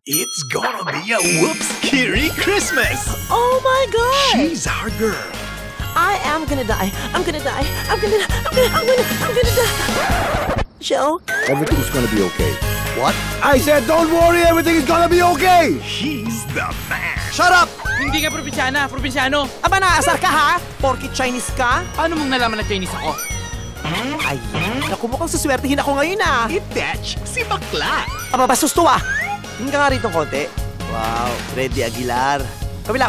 It's gonna be a whoops-kiri Christmas! Oh my God! She's our girl. I am gonna die. I'm gonna die. I'm gonna die. Joe? Everything's gonna be okay. What? I said, don't worry, everything is gonna be okay! He's the man. Shut up! Hindi ka probinsyano. Aba, naasar ka ha? Porky Chinese ka? Paano mong nalaman na Chinese ako? Ay, naku, mukhang suswertihin ako ngayon ah. Itech, si bakla. Aba, bastos to ah. Tingin ka nga rito konti. Wow, Freddy Aguilar. Kabila.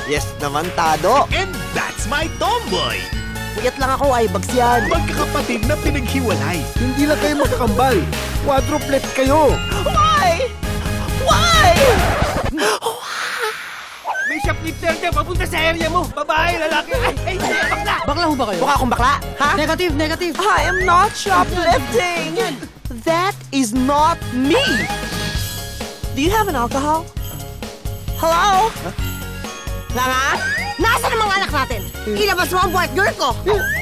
Yes naman, Tado. And that's my tomboy. Puyat lang ako, ay bags yan. Magkakapatid na pinaghiwalay. Hindi lang kayo magkakambal. Quadruplet kayo. Why? Why? May shoplifter dyan, papunta sa area mo. Babae, lalaki. Ay, bakla. Bakla ho ba kayo? Mukha akong bakla, ha? Negative. I am not shoplifting. That is not me. Do you have an alcohol? Hello? Nga? Nasaan ang mga anak natin? Ilabas mo ang white girl ko!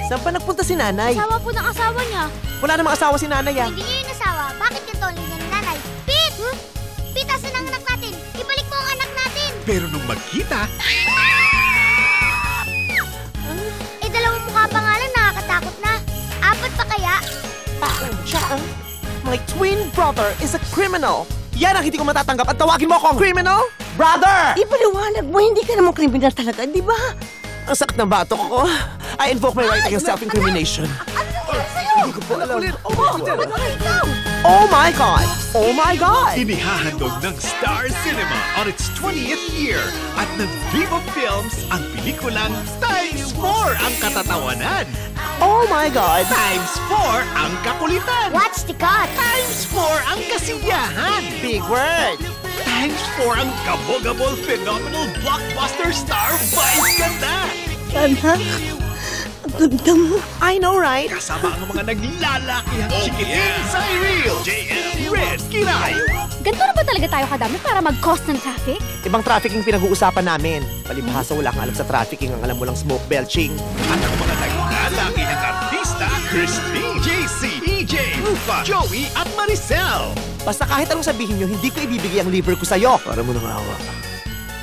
Saan pa nagpunta si nanay? Asawa po ng asawa niya. Wala namang asawa si nanay ah. Hindi niya yung asawa. Bakit ganito ang linya ni nanay? Pete! Pete, asan ang anak natin? Ibalik mo ang anak natin! Pero nung magkita, Dalawang mukha pa nga lang, nakakatakot na. Apat pa kaya? My twin brother is a criminal. Yan ang hindi ko matatanggap at tawagin mo akong criminal? Brother! Ipaliwanag mo, hindi ka namang kriminal talaga, di ba? Ang sakit ng batok ko. I invoke my right against self-incrimination. Ano nangyari sa'yo? Hindi ko po alam. Ba't ba ikaw? Oh my God! Oh my God! inihahandog ng Star Cinema on its 20th year at ng Viva Films ang pelikulang Times 4 ang katatawanan, Oh my God! Times 4 ang kakulitan, Watch the cut! Times 4 ang kasiyahan, Big word! Times 4 ang kabogable phenomenal blockbuster star vice ganda. Anak, ang ganda mo. I know, right? Kasama ang mga naglalakihang chikiting Cyril, JM, Red, Kiray. Ganito na ba talaga tayo kadami para mag-cause ng traffic? Ibang trafficking pinag-uusapan namin. Palibhasa wala kang alam sa trafficking, ang alam mo lang smoke belching. At ang mga naglalakihang artista, Christine, JC, EJ, Rufa, Joey at Maricel. Basta kahit anong sabihin nyo, hindi ko ibibigay ang liver ko sa'yo. Para mo nang awa.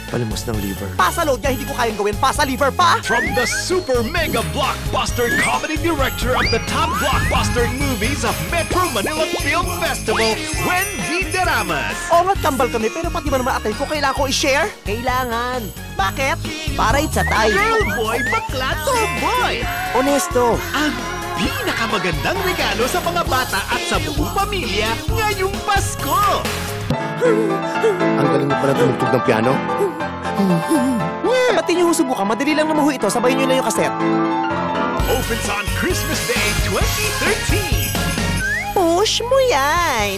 Palimos ng liver. Pasa load niya, hindi ko kayang gawin. Pasa liver pa! From the super mega blockbuster comedy director of the top blockbuster movies of Metro Manila Film Festival, Gwen V. Deramas. Oo nga't kambal kami, pero pati ba naman atay ko, kailangan ko i-share? Kailangan. Bakit? Para it's a tie. Girl boy, bakla, tomboy. Honesto. Ang pinakamagandang regalo sa mga bata at sa buong pamilya ngayong Pasko. Ang galing mo pala tumugtog ng piano. Ba't di nyo subukan? Madali lang naman ho ito. Sabayin nyo na yung kaset. Opens on Christmas Day 2013. Push mo yan!